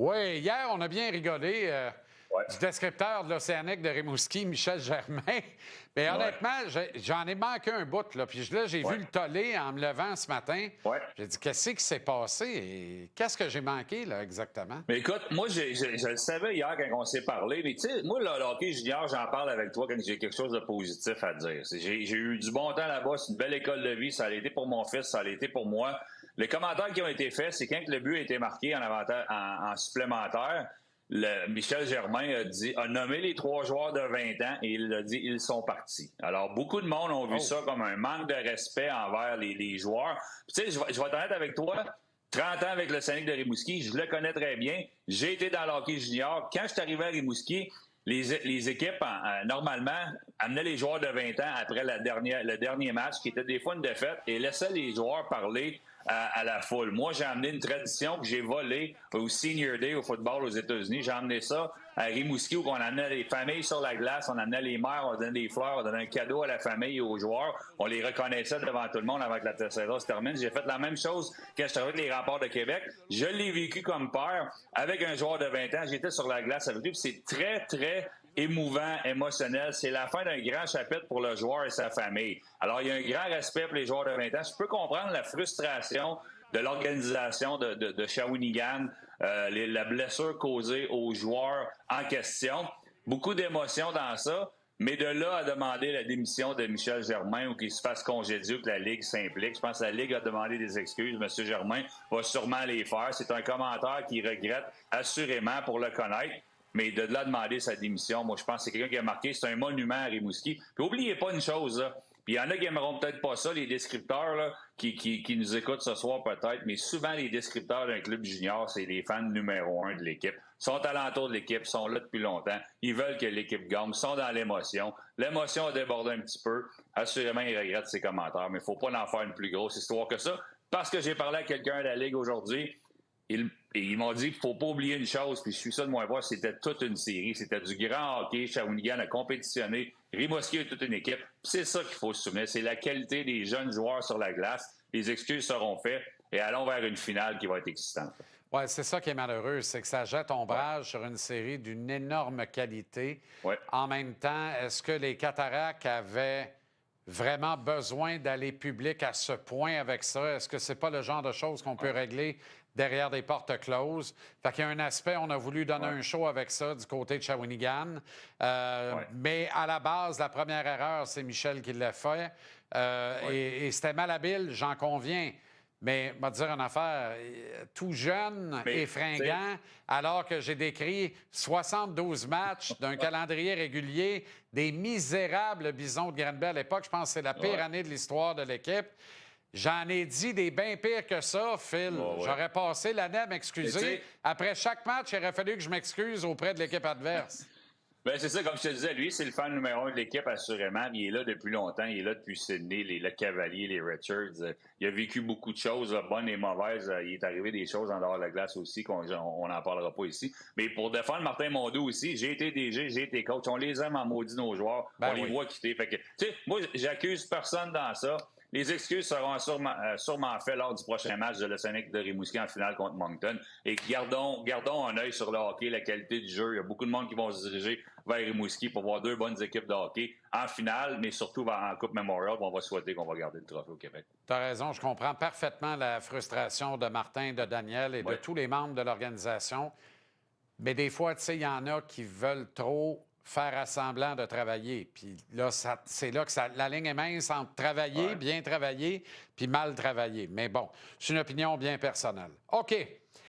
Oui, hier, on a bien rigolé Ouais, du descripteur de l'Océanique de Rimouski, Michel Germain. Mais ouais, honnêtement, j'en ai manqué un bout. Là. Puis là, j'ai vu ouais, le tollé en me levant ce matin. ouais. J'ai dit, qu'est-ce qui s'est passé et qu'est-ce que j'ai manqué, là, exactement? Mais écoute, moi, je le savais hier quand on s'est parlé, mais tu sais, moi, le hockey junior, j'en parle avec toi quand j'ai quelque chose de positif à dire. J'ai eu du bon temps là-bas, c'est une belle école de vie, ça a été pour mon fils, ça a été pour moi. Les commentaires qui ont été faits, c'est quand le but a été marqué en supplémentaire, Michel Germain a nommé les 3 joueurs de 20 ans et il a dit ils sont partis. Alors, beaucoup de monde ont vu Oh, ça comme un manque de respect envers les joueurs. Puis, tu sais, je vais être honnête avec toi, 30 ans avec le Scénic de Rimouski, je le connais très bien. J'ai été dans le hockey junior. Quand je suis arrivé à Rimouski, les équipes, normalement, amenaient les joueurs de 20 ans après le dernier match, qui était des fois une défaite, et laissaient les joueurs parler à la foule. Moi, j'ai amené une tradition que j'ai volée au Senior Day au football aux États-Unis. J'ai amené ça à Rimouski, où on amenait les familles sur la glace, on amenait les mères, on donnait des fleurs, on donnait un cadeau à la famille et aux joueurs. On les reconnaissait devant tout le monde avant que la saison se termine. J'ai fait la même chose quand je suis avec les Remparts de Québec. Je l'ai vécu comme père avec un joueur de 20 ans. J'étais sur la glace avec lui, puis c'est très, très émouvant, émotionnel. C'est la fin d'un grand chapitre pour le joueur et sa famille. Alors, il y a un grand respect pour les joueurs de 20 ans. Je peux comprendre la frustration de l'organisation de Shawinigan, la blessure causée aux joueurs en question. Beaucoup d'émotions dans ça. Mais de là à demander la démission de Michel Germain ou qu'il se fasse congédier ou que la Ligue s'implique, je pense que la Ligue a demandé des excuses. M. Germain va sûrement les faire. C'est un commentaire qu'il regrette assurément pour le connaître. Mais de là demander sa démission, moi, je pense que c'est quelqu'un qui a marqué. C'est un monument à Rimouski. Puis, oubliez pas une chose, là. Puis, il y en a qui aimeront peut-être pas ça, les descripteurs, là, qui nous écoutent ce soir peut-être. Mais souvent, les descripteurs d'un club junior, c'est les fans numéro 1 de l'équipe. Ils sont alentours de l'équipe, sont là depuis longtemps. Ils veulent que l'équipe gagne, sont dans l'émotion. L'émotion a débordé un petit peu. Assurément, ils regrettent ses commentaires. Mais il faut pas en faire une plus grosse histoire que ça. Parce que j'ai parlé à quelqu'un de la Ligue aujourd'hui, ils m'ont dit qu'il ne faut pas oublier une chose, puis je suis ça de moins voir, c'était toute une série. C'était du grand hockey. Shawinigan a compétitionné. Rimouski a toute une équipe. C'est ça qu'il faut se souvenir. C'est la qualité des jeunes joueurs sur la glace. Les excuses seront faites et allons vers une finale qui va être excitante. oui, c'est ça qui est malheureux, c'est que ça jette Ouais, ombrage sur une série d'une énorme qualité. ouais, En même temps, est-ce que les Cataractes avaient vraiment besoin d'aller public à ce point avec ça? Est-ce que c'est pas le genre de choses qu'on peut régler derrière des portes closes? Fait qu'il y a un aspect, on a voulu donner ouais, un show avec ça du côté de Shawinigan. ouais, Mais à la base, la première erreur, c'est Michel qui l'a fait. ouais, Et c'était malhabile, j'en conviens. Mais, on va te dire une affaire, tout jeune et mais, tu sais, fringant, alors que j'ai décrit 72 matchs d'un calendrier régulier, des misérables Bisons de Granby à l'époque. Je pense que c'est la pire ouais, année de l'histoire de l'équipe. J'en ai dit des bien pires que ça, Phil. ouais, ouais. J'aurais passé l'année à Mais tu m'excuser. sais, Après chaque match, il aurait fallu que je m'excuse auprès de l'équipe adverse. ben c'est ça, comme je te disais, lui, c'est le fan numéro 1 de l'équipe, assurément. Il est là depuis longtemps. Il est là depuis Sydney, le Cavalier, les Richards. Il a vécu beaucoup de choses, bonnes et mauvaises. Il est arrivé des choses en dehors de la glace aussi, qu'on n'en parlera pas ici. Mais pour défendre Martin Mondou aussi, j'ai été DG, j'ai été coach. On les aime en maudit, nos joueurs. On Ben les oui. voit quitter. Fait que, tu sais, moi, j'accuse personne dans ça. Les excuses seront sûrement faites lors du prochain match de l'Océanique de Rimouski en finale contre Moncton. Et gardons un œil sur le hockey, la qualité du jeu. Il y a beaucoup de monde qui vont se diriger vers Rimouski pour voir deux bonnes équipes de hockey en finale, mais surtout en Coupe Memorial. On va souhaiter qu'on va garder le trophée au Québec. Tu as raison, je comprends parfaitement la frustration de Martin, de Daniel et de Oui, tous les membres de l'organisation. Mais des fois, tu sais, il y en a qui veulent trop faire semblant de travailler. Puis là, c'est là que la ligne est mince entre travailler, ouais. bien travailler, puis mal travailler. Mais bon, c'est une opinion bien personnelle. OK.